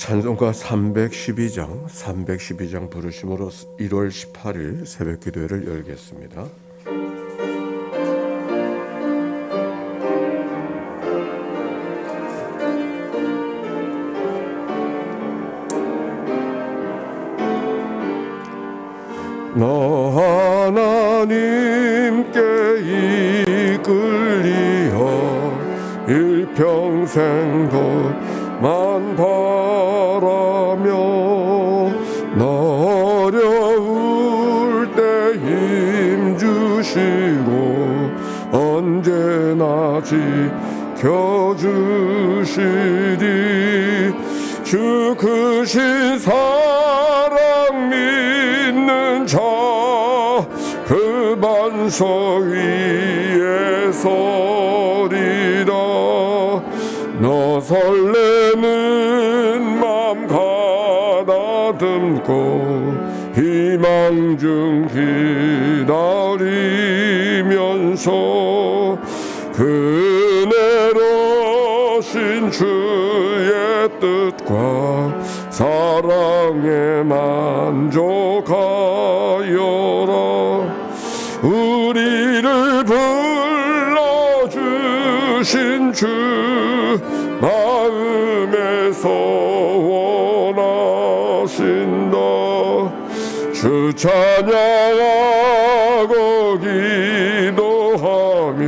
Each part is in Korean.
찬송가 312장 부르심으로 1월 18일 새벽 기도회를 열겠습니다. 너 하나님께 이끌리어 일평생 만 바라며 너 어려울 때 힘 주시고 언제나 지켜주시리. 주 크신 사랑 믿는 자 그 반석 위에 서리라. 너 설레는 맘 가다듬고 희망 중 기다리면서 그네로신 주의 뜻과 사랑에 만족하여라. 우리를 불러주신 주 마음에서 원하신다. 주 찬양하고 기도하며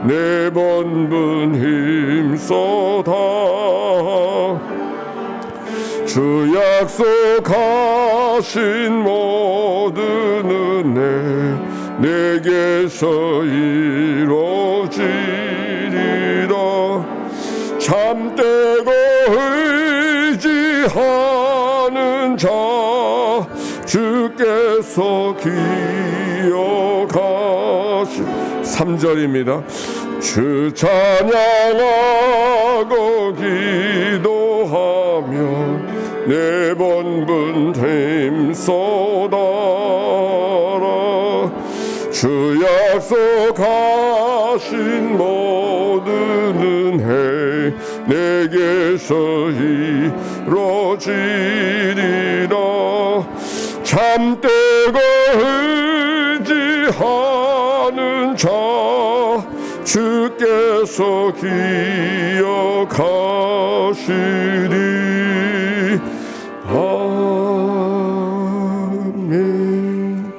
네 번분 힘써다. 주 약속하신 모든 은혜 내게서 이루어지리라. 참되고 의지하는 자 주께서 기억하시. 3절입니다. 주 찬양하고 기도하며 네 번분 힘써다라. 주 약속하신 모든 은혜 내게서 이루어지리라. 참되고 의지하는 자 주께서 기억하시리. 아멘.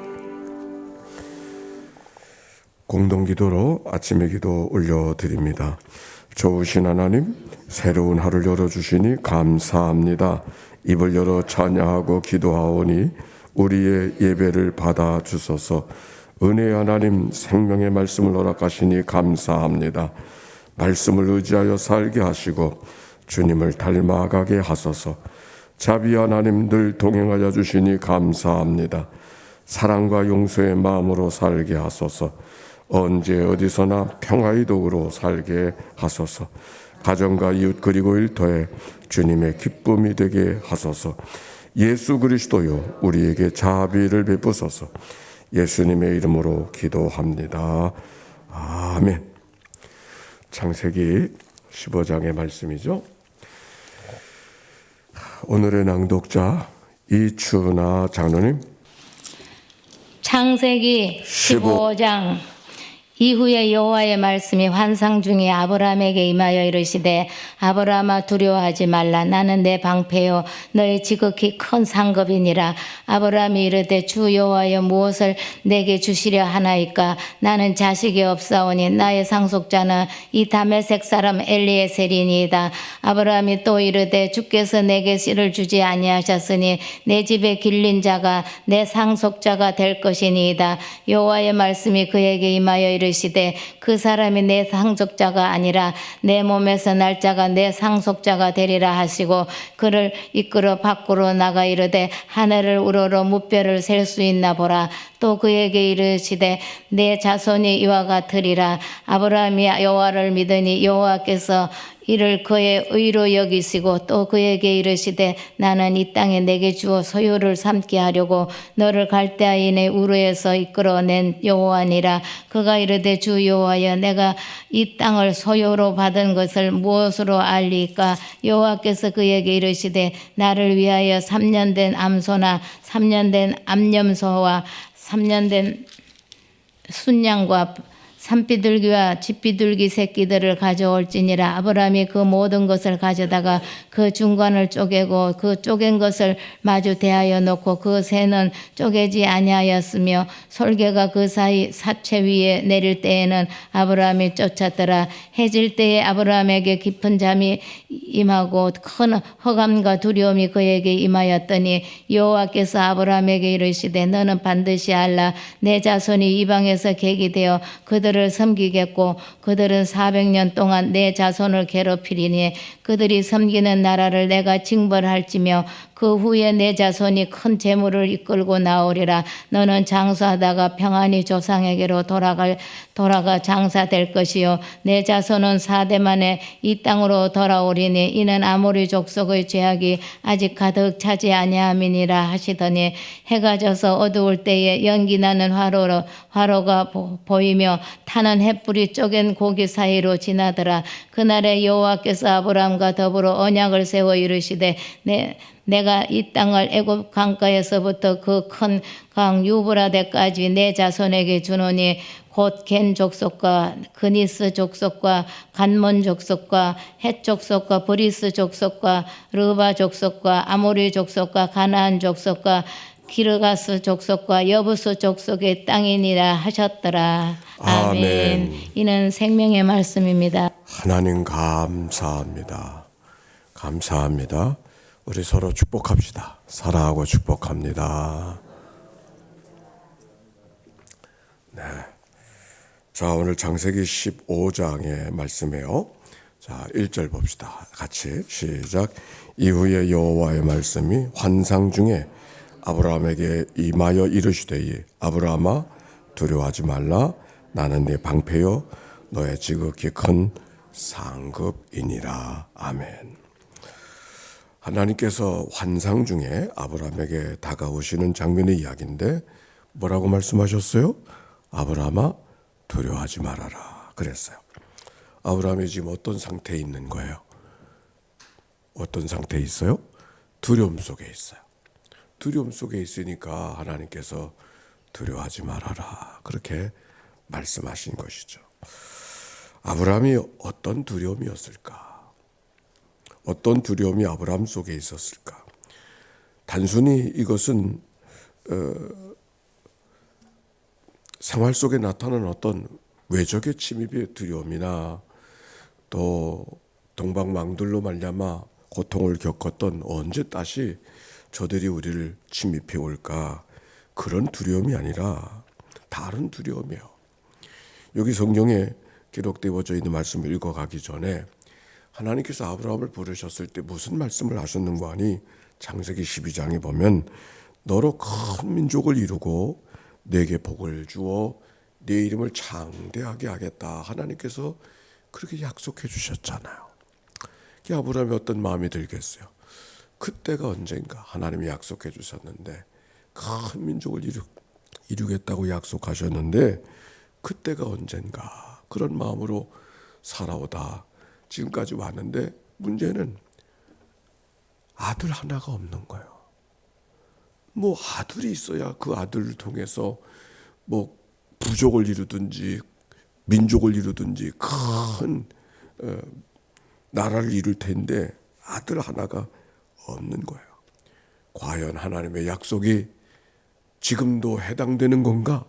공동기도로 아침의 기도 올려드립니다. 좋으신 하나님, 새로운 하루를 열어주시니 감사합니다. 입을 열어 찬양하고 기도하오니 우리의 예배를 받아주소서. 은혜의 하나님, 생명의 말씀을 허락하시니 감사합니다. 말씀을 의지하여 살게 하시고 주님을 닮아가게 하소서. 자비 하나님 늘 동행하여 주시니 감사합니다. 사랑과 용서의 마음으로 살게 하소서. 언제 어디서나 평화의 도구로 살게 하소서. 가정과 이웃 그리고 일터에 주님의 기쁨이 되게 하소서. 예수 그리스도요, 우리에게 자비를 베푸소서. 예수님의 이름으로 기도합니다. 아멘. 창세기 15장의 말씀이죠. 오늘의 낭독자 이춘아 장로님. 창세기 15장. 이후에 여호와의 말씀이 환상 중에 아브라함에게 임하여 이르시되 아브라함아 두려워하지 말라. 나는 내 방패요 너의 지극히 큰 상급이니라. 아브라함이 이르되 주 여호와여 무엇을 내게 주시려 하나이까. 나는 자식이 없사오니 나의 상속자는 이 다메섹 사람 엘리에셀이니이다. 아브라함이 또 이르되 주께서 내게 씨를 주지 아니하셨으니 내 집에 길린 자가 내 상속자가 될 것이니이다. 여호와의 말씀이 그에게 임하여 이르시되 그 사람이 내 상속자가 아니라 내 몸에서 날 자가 내 상속자가 되리라 하시고 그를 이끌어 밖으로 나가 이르되 하늘을 우러러 무뼈를 셀 수 있나 보라. 또 그에게 이르시되 내 자손이 이와 같으리라. 아브라함이 여호와를 믿으니 여호와께서 이를 그의 의로 여기시고 또 그에게 이르시되 나는 이 땅에 내게 주어 소유를 삼게 하려고 너를 갈대아인의 우르에서 이끌어낸 여호와니라. 그가 이르되 주 여호와여 내가 이 땅을 소유로 받은 것을 무엇으로 알리까? 여호와께서 그에게 이르시되 나를 위하여 3년 된 암소나 3년 된 암염소와 3년 된 순양과 산비둘기와 집비둘기 새끼들을 가져올지니라. 아브라함이 그 모든 것을 가져다가 그 중간을 쪼개고 그 쪼갠 것을 마주 대하여 놓고 그 새는 쪼개지 아니하였으며 솔개가 그 사이 사체 위에 내릴 때에는 아브라함이 쫓았더라. 해질 때에 아브라함에게 깊은 잠이 임하고 큰 허감과 두려움이 그에게 임하였더니 여호와께서 아브라함에게 이르시되 너는 반드시 알라. 내 자손이 이방에서 객이 되어 그들을 섬기겠고 그들은 400년 동안 내 자손을 괴롭히리니 그들이 섬기는 나라를 내가 징벌할지며 그 후에 내 자손이 큰 재물을 이끌고 나오리라. 너는 장사하다가 평안히 조상에게로 돌아가 장사될 것이요 내 자손은 4대 만에 이 땅으로 돌아오리니 이는 아모리 족속의 죄악이 아직 가득 차지 아니함이니라 하시더니 해가 져서 어두울 때에 연기 나는 화로가 보이며 타는 햇불이 쪼갠 고기 사이로 지나더라. 그날에 여호와께서 아브라함과 더불어 언약을 세워 이르시되 내가 이 땅을 애굽 강가에서부터 그 큰 강 유브라데까지 내 자손에게 주노니 곧 겐 족속과 그니스 족속과 간몬 족속과 헷 족속과 브리스 족속과 르바 족속과 아모리 족속과 가나안 족속과 기르가스 족속과 여부스 족속의 땅이니라 하셨더라. 아멘. 이는 생명의 말씀입니다. 하나님 감사합니다. 감사합니다. 우리 서로 축복합시다. 사랑하고 축복합니다. 네. 자, 오늘 창세기 15장의 말씀이에요. 자, 1절 봅시다. 같이 시작. 이후에 여호와의 말씀이 환상 중에 아브라함에게 임하여 이르시되 아브라함아 두려워하지 말라. 나는 네 방패요 너의 지극히 큰 상급이니라. 아멘. 하나님께서 환상 중에 아브라함에게 다가오시는 장면의 이야기인데 뭐라고 말씀하셨어요? 아브라함아 두려워하지 말아라 그랬어요. 아브라함이 지금 어떤 상태에 있는 거예요? 어떤 상태에 있어요? 두려움 속에 있어요. 두려움 속에 있으니까 하나님께서 두려워하지 말아라 그렇게 말씀하신 것이죠. 아브라함이 어떤 두려움이었을까? 어떤 두려움이 아브라함 속에 있었을까? 단순히 이것은 생활 속에 나타나는 어떤 외적의 침입의 두려움이나 또 동방망들로 말미암아 고통을 겪었던 언제 다시 저들이 우리를 침입해 올까 그런 두려움이 아니라 다른 두려움이에요. 여기 성경에 기록되어져 있는 말씀을 읽어가기 전에 하나님께서 아브라함을 부르셨을 때 무슨 말씀을 하셨는가 하니 창세기 12장에 보면 너로 큰 민족을 이루고 내게 복을 주어 내 이름을 창대하게 하겠다. 하나님께서 그렇게 약속해 주셨잖아요. 아브라함이 어떤 마음이 들겠어요? 그때가 언젠가 하나님이 약속해 주셨는데 큰 민족을 이루겠다고 약속하셨는데 그때가 언젠가 그런 마음으로 살아오다 지금까지 왔는데 문제는 아들 하나가 없는 거예요. 뭐 아들이 있어야 그 아들을 통해서 뭐 부족을 이루든지 민족을 이루든지 큰 나라를 이룰 텐데 아들 하나가 없는 거예요. 과연 하나님의 약속이 지금도 해당되는 건가?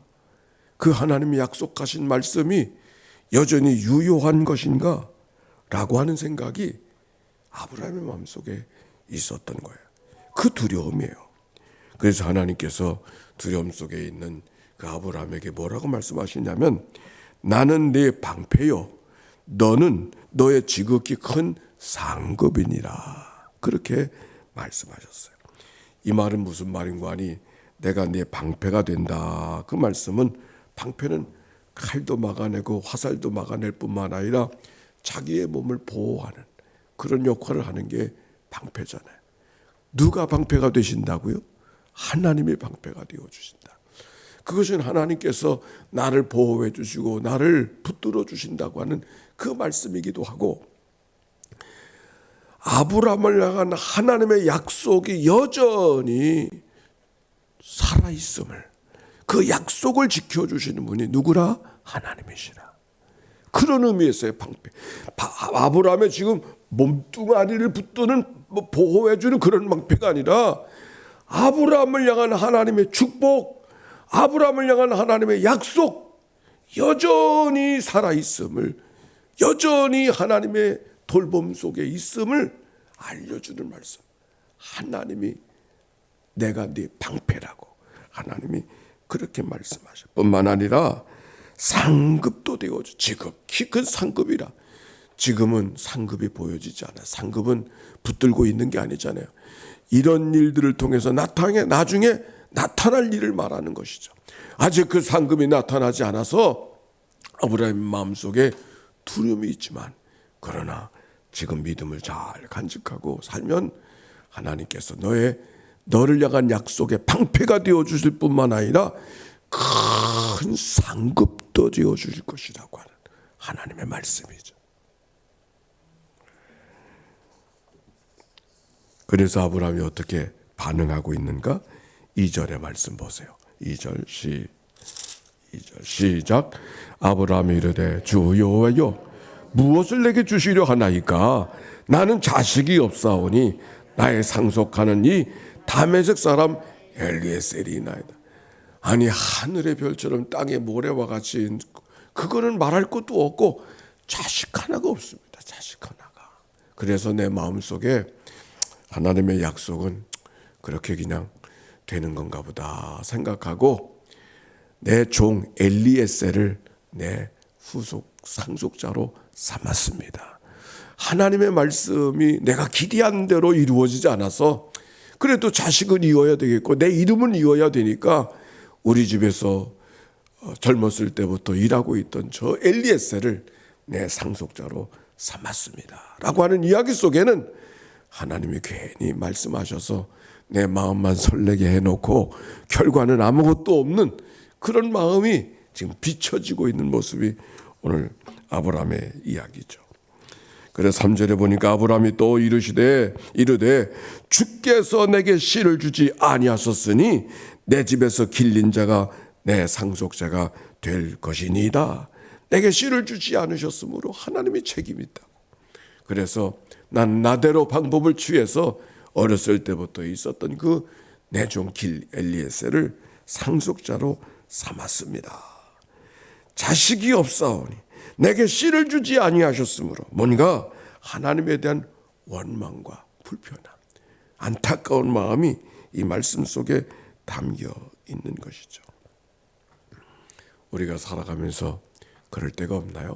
그 하나님이 약속하신 말씀이 여전히 유효한 것인가? 라고 하는 생각이 아브라함의 마음속에 있었던 거예요. 그 두려움이에요. 그래서 하나님께서 두려움 속에 있는 그 아브라함에게 뭐라고 말씀하시냐면 나는 네 방패요 너는 너의 지극히 큰 상급이니라 그렇게 말씀하셨어요. 이 말은 무슨 말인가 하니 내가 네 방패가 된다. 그 말씀은 방패는 칼도 막아내고 화살도 막아낼 뿐만 아니라 자기의 몸을 보호하는 그런 역할을 하는 게 방패잖아요. 누가 방패가 되신다고요? 하나님이 방패가 되어주신다. 그것은 하나님께서 나를 보호해 주시고 나를 붙들어 주신다고 하는 그 말씀이기도 하고, 아브라함을 향한 하나님의 약속이 여전히 살아있음을, 그 약속을 지켜주시는 분이 누구라? 하나님이시라. 그런 의미에서의 방패. 아브라함의 지금 몸뚱아리를 붙드는 보호해주는 그런 방패가 아니라 아브라함을 향한 하나님의 축복, 아브라함을 향한 하나님의 약속, 여전히 살아있음을, 여전히 하나님의 돌봄 속에 있음을 알려주는 말씀. 하나님이 내가 네 방패라고 하나님이 그렇게 말씀하셔. 뿐만 아니라 상급도 되어줘. 지극히 큰 상급이라. 지금은 상급이 보여지지 않아. 상급은 붙들고 있는 게 아니잖아요. 이런 일들을 통해서 나중에 나타날 일을 말하는 것이죠. 아직 그 상급이 나타나지 않아서 아브라함의 마음속에 두려움이 있지만, 그러나 지금 믿음을 잘 간직하고 살면 하나님께서 너를 향한 약속의 방패가 되어 주실 뿐만 아니라 큰 상급도 되어 주실 것이라고 하는 하나님의 말씀이죠. 그래서 아브라함이 어떻게 반응하고 있는가? 2절의 말씀 보세요. 2절 시작. 아브라함이 이르되 주 여호와여 무엇을 내게 주시려 하나이까? 나는 자식이 없사오니 나의 상속하는 이 다메섹 사람 엘리에셀이나이다. 아니, 하늘의 별처럼 땅의 모래와 같이, 그거는 말할 것도 없고 자식 하나가 없습니다. 자식 하나가. 그래서 내 마음속에 하나님의 약속은 그렇게 그냥 되는 건가 보다 생각하고 내 종 엘리에셀을 내 후속 상속자로 삼았습니다. 하나님의 말씀이 내가 기대한 대로 이루어지지 않아서 그래도 자식은 이어야 되겠고 내 이름은 이어야 되니까 우리 집에서 젊었을 때부터 일하고 있던 저 엘리에셀을 내 상속자로 삼았습니다 라고 하는 이야기 속에는 하나님이 괜히 말씀하셔서 내 마음만 설레게 해놓고 결과는 아무것도 없는 그런 마음이 지금 비춰지고 있는 모습이 오늘 아브라함의 이야기죠. 그래서 3절에 보니까 아브라함이 또 이르되 주께서 내게 씨를 주지 아니하셨으니 내 집에서 길린 자가 내 상속자가 될 것이니이다. 내게 씨를 주지 않으셨으므로 하나님이 책임이 있다고. 그래서 난 나대로 방법을 취해서 어렸을 때부터 있었던 그 내 종 엘리에셀을 상속자로 삼았습니다. 자식이 없사오니 내게 씨를 주지 아니하셨으므로, 뭔가 하나님에 대한 원망과 불편함, 안타까운 마음이 이 말씀 속에 담겨 있는 것이죠. 우리가 살아가면서 그럴 때가 없나요?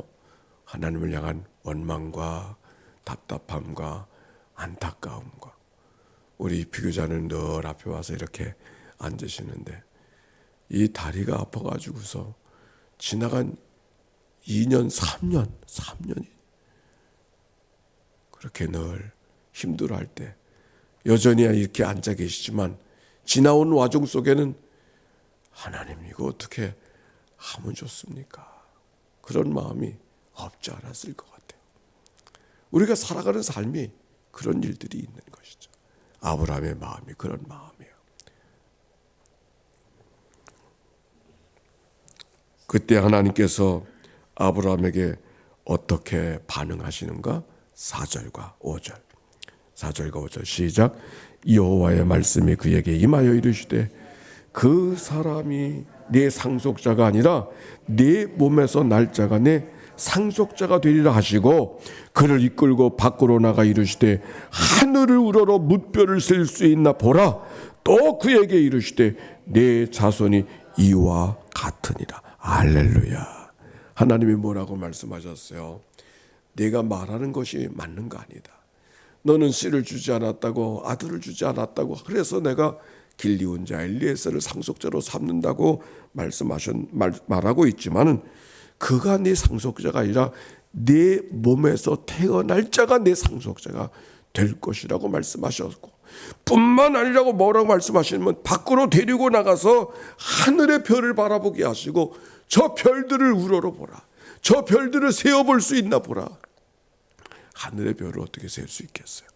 하나님을 향한 원망과 답답함과 안타까움과. 우리 비교자는 늘 앞에 와서 이렇게 앉으시는데 이 다리가 아파가지고서 지나간 2년, 3년이 그렇게 늘 힘들어할 때 여전히 이렇게 앉아 계시지만 지나온 와중 속에는 하나님 이거 어떻게 하면 좋습니까? 그런 마음이 없지 않았을 것 같아요. 우리가 살아가는 삶이 그런 일들이 있는 것이죠. 아브라함의 마음이 그런 마음이에요. 그때 하나님께서 아브라함에게 어떻게 반응하시는가? 4절과 5절 시작. 여호와의 말씀이 그에게 임하여 이르시되 그 사람이 네 상속자가 아니라 네 몸에서 날 자가 네 상속자가 되리라 하시고 그를 이끌고 밖으로 나가 이르시되 하늘을 우러러 뭇별을 셀 수 있나 보라. 또 그에게 이르시되 네 자손이 이와 같으니라. 할렐루야. 하나님이 뭐라고 말씀하셨어요? 내가 말하는 것이 맞는 거 아니다. 너는 씨를 주지 않았다고, 아들을 주지 않았다고, 그래서 내가 길리온 자 엘리에셀을 상속자로 삼는다고 말하고 있지만은 그가 네 상속자가 아니라 내 몸에서 태어날 자가 내 상속자가 될 것이라고 말씀하셨고, 뿐만 아니라고 뭐라고 말씀하시면 밖으로 데리고 나가서 하늘의 별을 바라보게 하시고 저 별들을 우러러보라. 저 별들을 세어볼 수 있나 보라. 하늘의 별을 어떻게 세울 수 있겠어요?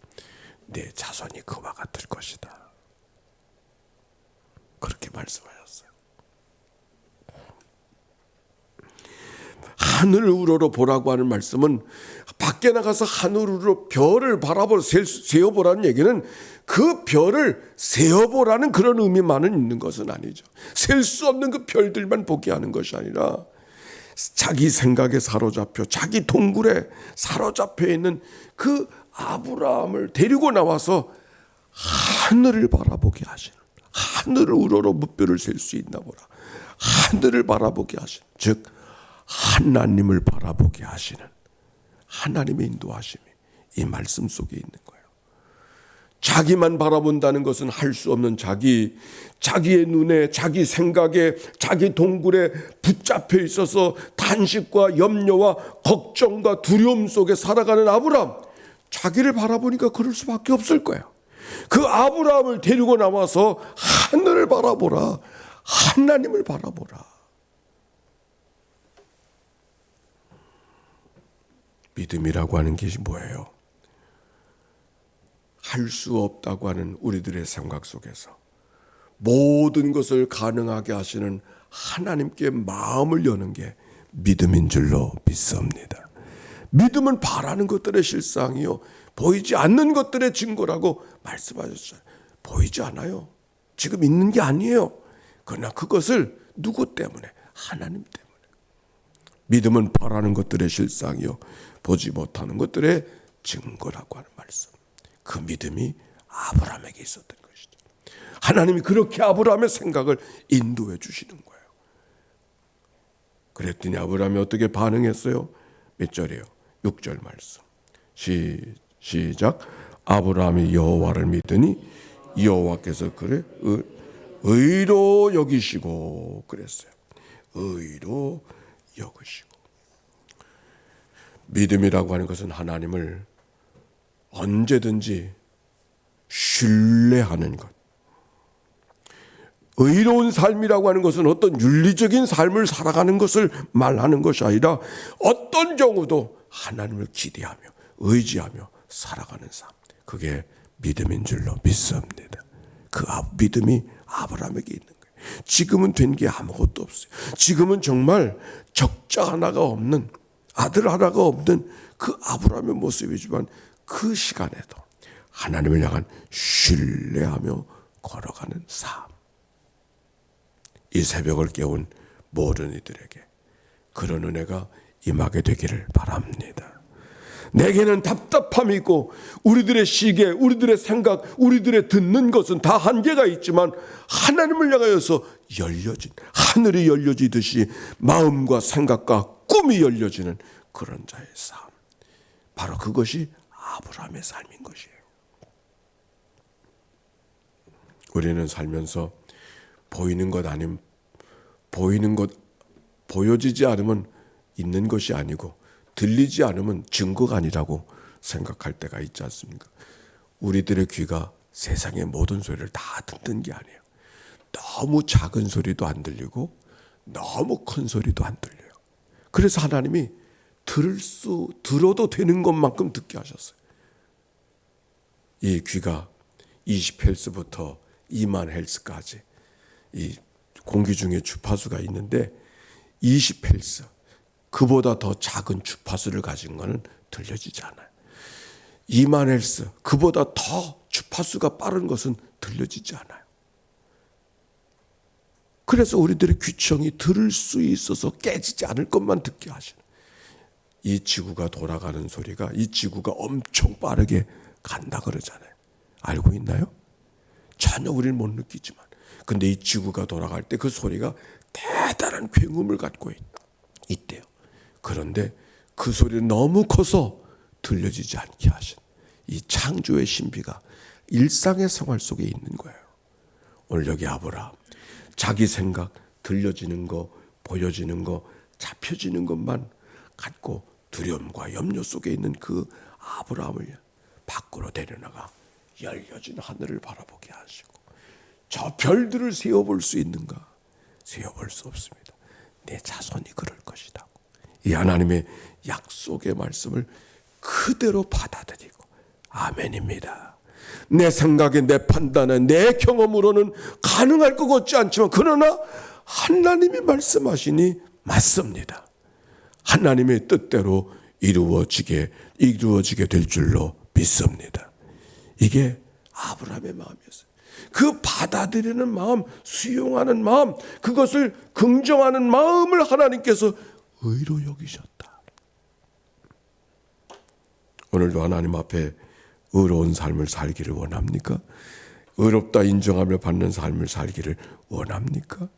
내 자손이 그와 같을 것이다. 그렇게 말씀하셨어요. 하늘을 우러러 보라고 하는 말씀은 밖에 나가서 하늘으로 별을 바라보고 세어보라는 얘기는 그 별을 세어보라는 그런 의미만은 있는 것은 아니죠. 셀 수 없는 그 별들만 보게 하는 것이 아니라 자기 생각에 사로잡혀 자기 동굴에 사로잡혀 있는 그 아브라함을 데리고 나와서 하늘을 바라보게 하시는, 하늘을 우러러 무뼈를 셀 수 있나 보라. 하늘을 바라보게 하시는, 즉 하나님을 바라보게 하시는 하나님의 인도하심이 이 말씀 속에 있는 거예요. 자기만 바라본다는 것은 할 수 없는 자기의 눈에, 자기 생각에, 자기 동굴에 붙잡혀 있어서 탄식과 염려와 걱정과 두려움 속에 살아가는 아브라함, 자기를 바라보니까 그럴 수밖에 없을 거예요. 그 아브라함을 데리고 나와서 하늘을 바라보라, 하나님을 바라보라. 믿음이라고 하는 것이 뭐예요? 할 수 없다고 하는 우리들의 생각 속에서 모든 것을 가능하게 하시는 하나님께 마음을 여는 게 믿음인 줄로 믿습니다. 믿음은 바라는 것들의 실상이요 보이지 않는 것들의 증거라고 말씀하셨어요. 보이지 않아요. 지금 있는 게 아니에요. 그러나 그것을 누구 때문에? 하나님 때문에. 믿음은 바라는 것들의 실상이요 보지 못하는 것들의 증거라고 하는 말씀. 그 믿음이 아브라함에게 있었던 것이죠. 하나님이 그렇게 아브라함의 생각을 인도해 주시는 거예요. 그랬더니 아브라함이 어떻게 반응했어요? 몇 절이에요? 6절 말씀. 시작. 아브라함이 여호와를 믿으니 여호와께서 그를 의로 여기시고 그랬어요. 의로 여기시고. 믿음이라고 하는 것은 하나님을 언제든지 신뢰하는 것. 의로운 삶이라고 하는 것은 어떤 윤리적인 삶을 살아가는 것을 말하는 것이 아니라 어떤 경우도 하나님을 기대하며 의지하며 살아가는 삶. 그게 믿음인 줄로 믿습니다. 그 믿음이 아브라함에게 있는 거예요. 지금은 된 게 아무것도 없어요. 지금은 정말 적자 하나가 없는, 아들 하나가 없는 그 아브라함의 모습이지만 그 시간에도 하나님을 향한 신뢰하며 걸어가는 삶. 이 새벽을 깨운 모든 이들에게 그런 은혜가 임하게 되기를 바랍니다. 내게는 답답함이 있고 우리들의 시계, 우리들의 생각, 우리들의 듣는 것은 다 한계가 있지만 하나님을 향하여서 열려진, 하늘이 열려지듯이 마음과 생각과 꿈이 열려지는 그런 자의 삶. 바로 그것이 아브라함의 삶인 것이에요. 우리는 살면서 보이는 것 아님, 보이는 것, 보여지지 않으면 있는 것이 아니고 들리지 않으면 증거가 아니라고 생각할 때가 있지 않습니까? 우리들의 귀가 세상의 모든 소리를 다 듣는 게 아니에요. 너무 작은 소리도 안 들리고 너무 큰 소리도 안 들려요. 그래서 하나님이 들어도 되는 것만큼 듣게 하셨어요. 이 귀가 20헬스부터 2만 헬스까지 이 공기 중에 주파수가 있는데 20헬스, 그보다 더 작은 주파수를 가진 것은 들려지지 않아요. 2만 헬스, 그보다 더 주파수가 빠른 것은 들려지지 않아요. 그래서 우리들의 귀청이 들을 수 있어서 깨지지 않을 것만 듣게 하시는, 이 지구가 돌아가는 소리가, 이 지구가 엄청 빠르게 간다 그러잖아요. 알고 있나요? 전혀 우리는 못 느끼지만, 근데 이 지구가 돌아갈 때 그 소리가 대단한 굉음을 갖고 있대요. 그런데 그 소리는 너무 커서 들려지지 않게 하신 이 창조의 신비가 일상의 생활 속에 있는 거예요. 오늘 여기 아브라함, 자기 생각, 들려지는 거, 보여지는 거, 잡혀지는 것만 갖고 두려움과 염려 속에 있는 그 아브라함을 밖으로 데려나가 열려진 하늘을 바라보게 하시고 저 별들을 세어볼 수 있는가? 세어볼 수 없습니다. 내 자손이 그럴 것이다. 이 하나님의 약속의 말씀을 그대로 받아들이고 아멘입니다. 내 생각에 내 판단에 내 경험으로는 가능할 것 같지 않지만 그러나 하나님이 말씀하시니 맞습니다. 하나님의 뜻대로 이루어지게 될 줄로 믿습니다. 이게 아브라함의 마음이었어요. 그 받아들이는 마음, 수용하는 마음, 그것을 긍정하는 마음을 하나님께서 의로 여기셨다. 오늘도 하나님 앞에 의로운 삶을 살기를 원합니까? 의롭다 인정하며 받는 삶을 살기를 원합니까?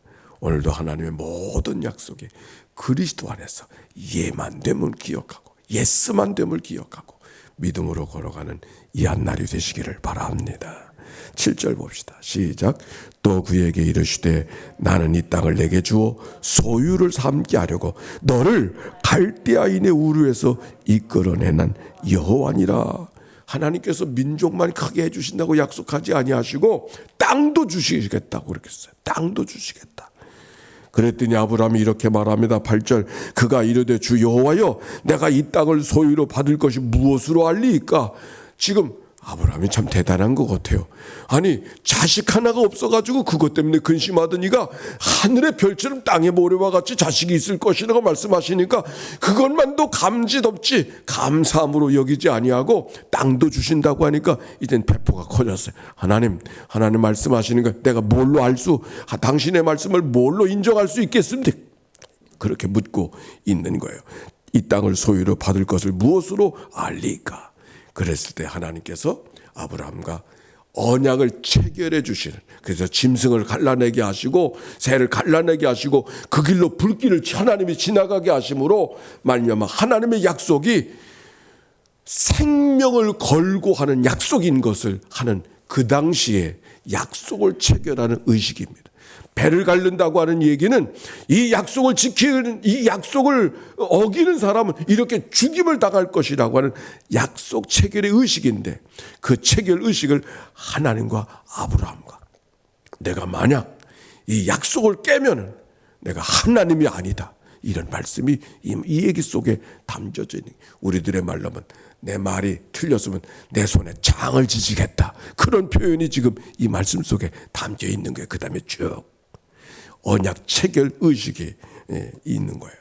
오늘도 하나님의 모든 약속이 그리스도 안에서 예만 됨을 기억하고 예스만 됨을 기억하고 믿음으로 걸어가는 이 한날이 되시기를 바랍니다. 7절 봅시다. 시작. 또 그에게 이르시되 나는 이 땅을 내게 주어 소유를 삼게 하려고 너를 갈대아인의 우르에서 이끌어내난 여호와니라. 하나님께서 민족만 크게 해주신다고 약속하지 아니하시고 땅도 주시겠다고 그렇게 했어요. 땅도 주시겠다. 그랬더니 아브라함이 이렇게 말합니다. 8절. 그가 이르되 주 여호와여 내가 이 땅을 소유로 받을 것이 무엇으로 알리이까? 지금 아브라함이 참 대단한 것 같아요. 아니 자식 하나가 없어가지고 그것 때문에 근심하더니가 하늘의 별처럼 땅의 모래와 같이 자식이 있을 것이라고 말씀하시니까 그것만도 감지덥지 감사함으로 여기지 아니하고 땅도 주신다고 하니까 이젠 배포가 커졌어요. 하나님 말씀하시는 거 내가 뭘로 당신의 말씀을 뭘로 인정할 수 있겠습니까? 그렇게 묻고 있는 거예요. 이 땅을 소유로 받을 것을 무엇으로 알리까? 그랬을 때 하나님께서 아브라함과 언약을 체결해 주시는, 그래서 짐승을 갈라내게 하시고 새를 갈라내게 하시고 그 길로 불길을 하나님이 지나가게 하심으로 말미암아 하나님의 약속이 생명을 걸고 하는 약속인 것을 하는 그 당시에 약속을 체결하는 의식입니다. 배를 갈른다고 하는 얘기는 이 약속을 지키는, 이 약속을 어기는 사람은 이렇게 죽임을 당할 것이라고 하는 약속 체결의 의식인데 그 체결 의식을 하나님과 아브라함과 내가 만약 이 약속을 깨면은 내가 하나님이 아니다. 이런 말씀이 이 얘기 속에 담겨져 있는, 우리들의 말로 하면 내 말이 틀렸으면 내 손에 장을 지지겠다. 그런 표현이 지금 이 말씀 속에 담겨 있는 거예요. 그 다음에 쭉 언약 체결 의식이 있는 거예요.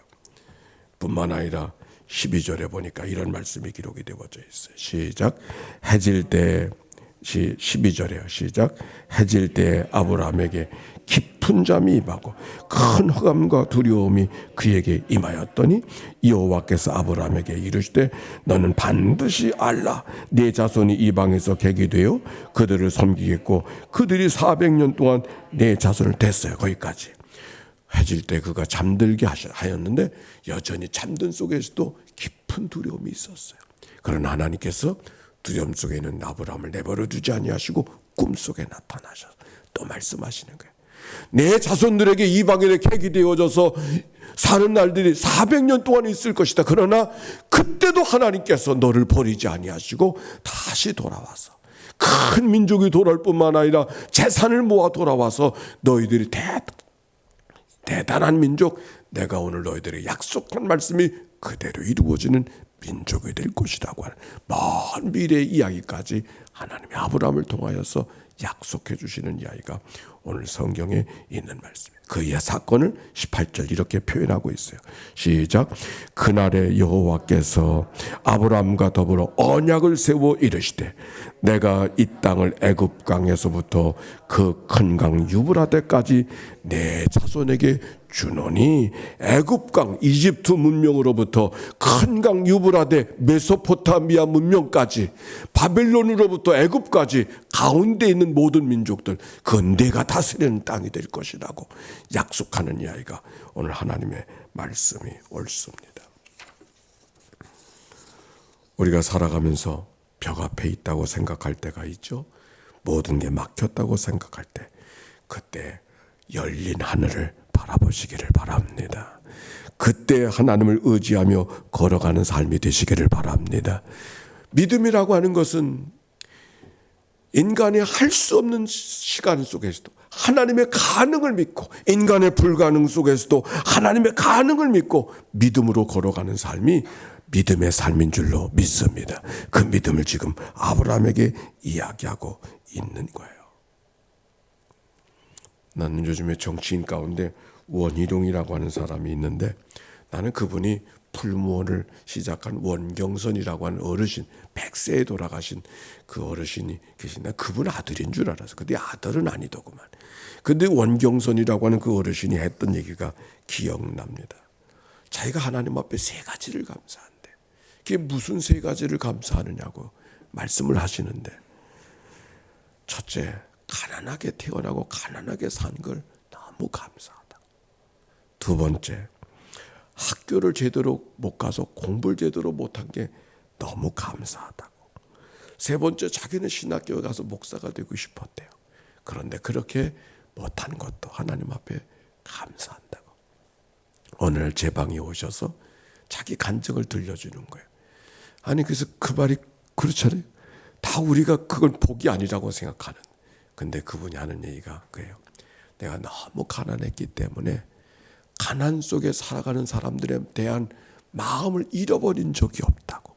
뿐만 아니라 12절에 보니까 이런 말씀이 기록이 되어져 있어요. 시작. 해질 때 12절에요. 시작. 해질 때 아브라함에게 깊은 잠이 임하고 큰 흑암과 두려움이 그에게 임하였더니 여호와께서 아브라함에게 이르시되 너는 반드시 알라. 네 자손이 이방에서 객이 되어 그들을 섬기겠고 그들이 400년 동안 네 자손을 됐어요. 거기까지. 해질 때 그가 잠들게 하였는데 여전히 잠든 속에서도 깊은 두려움이 있었어요. 그러나 하나님께서 두려움 속에 있는 아브라함을 내버려 두지 아니하시고 꿈속에 나타나셔서 또 말씀하시는 거예요. 내 자손들에게 이방인의 객이 되어져서 사는 날들이 400년 동안 있을 것이다. 그러나 그때도 하나님께서 너를 버리지 아니하시고 다시 돌아와서 큰 민족이 돌아올 뿐만 아니라 재산을 모아 돌아와서 너희들이 대단한 민족, 내가 오늘 너희들에게 약속한 말씀이 그대로 이루어지는 민족이 될 것이라고 하는 먼 미래의 이야기까지 하나님이 아브라함을 통하여서 약속해 주시는 이야기가 오늘 성경에 있는 말씀이에요. 그의 사건을 18절 이렇게 표현하고 있어요. 시작. 그날에 여호와께서 아브라함과 더불어 언약을 세워 이르시되 내가 이 땅을 애굽 강에서부터 그 큰 강 유브라데까지 내 자손에게 주노니. 애굽 강 이집트 문명으로부터 큰 강 유브라데 메소포타미아 문명까지 바벨론으로부터 애굽까지 가운데 있는 모든 민족들 그 내가 다스리는 땅이 될 것이라고 약속하는 이야기가 오늘 하나님의 말씀이 옳습니다. 우리가 살아가면서 벽 앞에 있다고 생각할 때가 있죠. 모든 게 막혔다고 생각할 때 그때 열린 하늘을 바라보시기를 바랍니다. 그때 하나님을 의지하며 걸어가는 삶이 되시기를 바랍니다. 믿음이라고 하는 것은 인간이 할 수 없는 시간 속에서도 하나님의 가능을 믿고, 인간의 불가능 속에서도 하나님의 가능을 믿고 믿음으로 걸어가는 삶이 믿음의 삶인 줄로 믿습니다. 그 믿음을 지금 아브라함에게 이야기하고 있는 거예요. 나는 요즘에 정치인 가운데 원희룡이라고 하는 사람이 있는데, 나는 그분이 풀무원을 시작한 원경선이라고 하는 어르신, 100세에 돌아가신 그 어르신이 계신데, 그분 아들인 줄 알았어. 근데 아들은 아니더구만. 근데 원경선이라고 하는 그 어르신이 했던 얘기가 기억납니다. 자기가 하나님 앞에 3가지를 감사한대. 그게 무슨 3가지를 감사하느냐고 말씀을 하시는데, 첫째, 가난하게 태어나고 가난하게 산 걸 너무 감사하다. 두 번째, 학교를 제대로 못 가서 공부를 제대로 못한 게 너무 감사하다고. 세 번째, 자기는 신학교에 가서 목사가 되고 싶었대요. 그런데 그렇게 못한 것도 하나님 앞에 감사한다고. 오늘 제 방에 오셔서 자기 간증을 들려주는 거예요. 아니, 그래서 그 말이 그렇잖아요. 다 우리가 그걸 복이 아니라고 생각하는. 근데 그분이 하는 얘기가 그래요. 내가 너무 가난했기 때문에 가난 속에 살아가는 사람들에 대한 마음을 잃어버린 적이 없다고.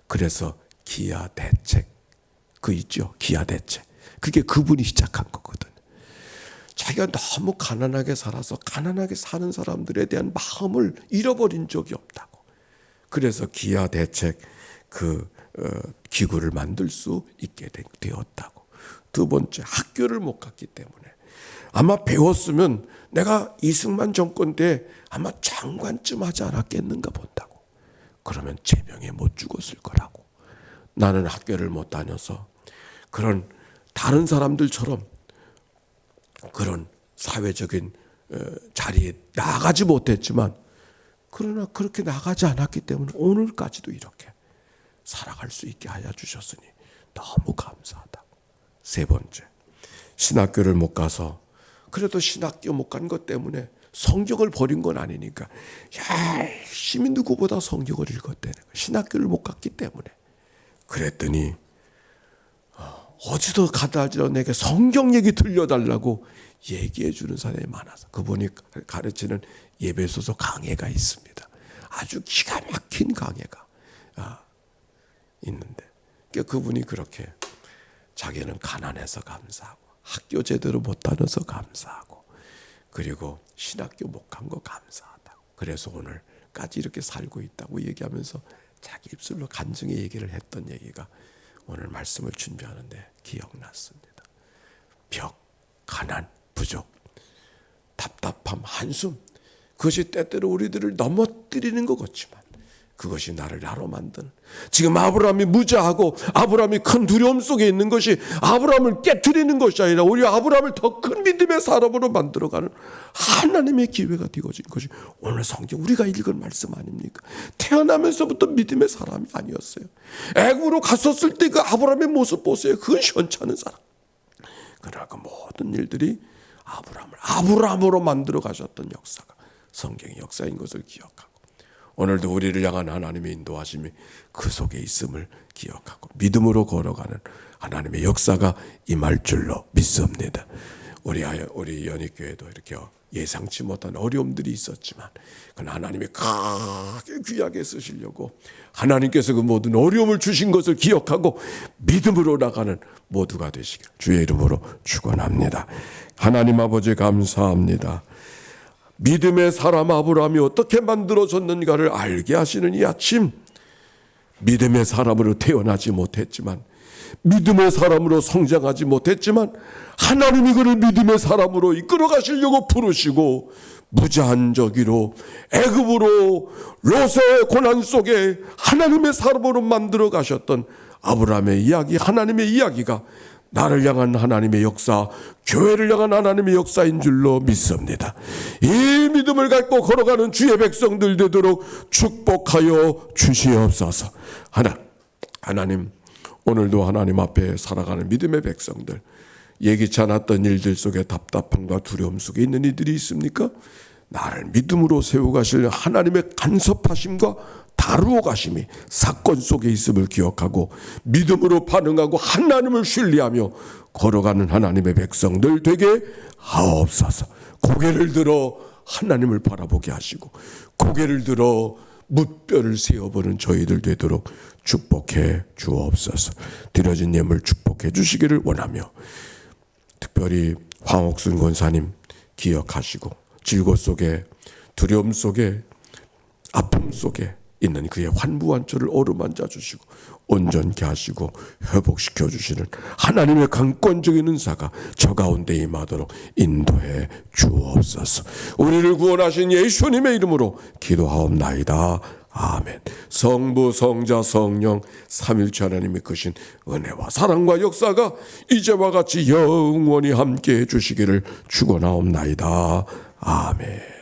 그래서 기아 대책, 그 있죠, 기아 대책. 그게 그분이 시작한 거거든. 자기가 너무 가난하게 살아서 가난하게 사는 사람들에 대한 마음을 잃어버린 적이 없다고. 그래서 기아 대책 그 기구를 만들 수 있게 되었다고. 두 번째, 학교를 못 갔기 때문에 아마 배웠으면 내가 이승만 정권 때 아마 장관쯤 하지 않았겠는가 본다고. 그러면 제명에 못 죽었을 거라고. 나는 학교를 못 다녀서 그런 다른 사람들처럼 그런 사회적인 자리에 나가지 못했지만, 그러나 그렇게 나가지 않았기 때문에 오늘까지도 이렇게 살아갈 수 있게 하여 주셨으니 너무 감사하다. 세 번째, 신학교를 못 가서, 그래도 신학교 못 간 것 때문에 성경을 버린 건 아니니까 열심히 누구보다 성경을 읽었다는 거예요. 신학교를 못 갔기 때문에. 그랬더니 어디도 가다지도 내게 성경 얘기 들려달라고 얘기해 주는 사람이 많아서, 그분이 가르치는 예배소서 강해가 있습니다. 아주 기가 막힌 강해가 있는데, 그분이 그렇게 자기는 가난해서 감사하고 학교 제대로 못 다녀서 감사하고 그리고 신학교 못 간 거 감사하다고, 그래서 오늘까지 이렇게 살고 있다고 얘기하면서 자기 입술로 간증의 얘기를 했던 얘기가 오늘 말씀을 준비하는데 기억났습니다. 벽, 가난, 부족, 답답함, 한숨, 그것이 때때로 우리들을 넘어뜨리는 것 같지만 그것이 나를 나로 만드는, 지금 아브라함이 무자하고 아브라함이 큰 두려움 속에 있는 것이 아브라함을 깨트리는 것이 아니라 오히려 아브라함을 더 큰 믿음의 사람으로 만들어가는 하나님의 기회가 되어진 것이 오늘 성경 우리가 읽은 말씀 아닙니까? 태어나면서부터 믿음의 사람이 아니었어요. 애굽으로 갔었을 때 그 아브라함의 모습 보세요. 그건 현찮은 사람. 그러나 그 모든 일들이 아브라함으로 만들어 가셨던 역사가 성경의 역사인 것을 기억하고, 오늘도 우리를 향한 하나님의 인도하심이 그 속에 있음을 기억하고 믿음으로 걸어가는 하나님의 역사가 임할 줄로 믿습니다. 우리 연희교회도 이렇게 예상치 못한 어려움들이 있었지만 그건 하나님이 크게 귀하게 쓰시려고 하나님께서 그 모든 어려움을 주신 것을 기억하고 믿음으로 나가는 모두가 되시길 주의 이름으로 축원합니다. 하나님 아버지 감사합니다. 믿음의 사람 아브라함이 어떻게 만들어졌는가를 알게 하시는 이 아침, 믿음의 사람으로 태어나지 못했지만, 믿음의 사람으로 성장하지 못했지만 하나님이 그를 믿음의 사람으로 이끌어 가시려고 부르시고 무자한저기로 애굽으로 롯의 고난 속에 하나님의 사람으로 만들어 가셨던 아브라함의 이야기, 하나님의 이야기가 나를 향한 하나님의 역사, 교회를 향한 하나님의 역사인 줄로 믿습니다. 이 믿음을 갖고 걸어가는 주의 백성들 되도록 축복하여 주시옵소서. 하나님, 오늘도 하나님 앞에 살아가는 믿음의 백성들, 예기치 않았던 일들 속에 답답함과 두려움 속에 있는 이들이 있습니까? 나를 믿음으로 세워가실 하나님의 간섭하심과 다루어 가심이 사건 속에 있음을 기억하고 믿음으로 반응하고 하나님을 신뢰하며 걸어가는 하나님의 백성들 되게 하옵소서. 고개를 들어 하나님을 바라보게 하시고 고개를 들어 뭇뼈를 세어보는 저희들 되도록 축복해 주옵소서. 드려진 예물 축복해 주시기를 원하며 특별히 황옥순 권사님 기억하시고 질고 속에 두려움 속에 아픔 속에 있는 그의 환부한초를 어루만져 주시고 온전케 하시고 회복시켜 주시는 하나님의 강권적인 은사가 저 가운데 임하도록 인도해 주옵소서. 우리를 구원하신 예수님의 이름으로 기도하옵나이다. 아멘. 성부 성자 성령 삼일체 하나님의 크신 은혜와 사랑과 역사가 이제와 같이 영원히 함께해 주시기를 축원하옵나이다. 아멘.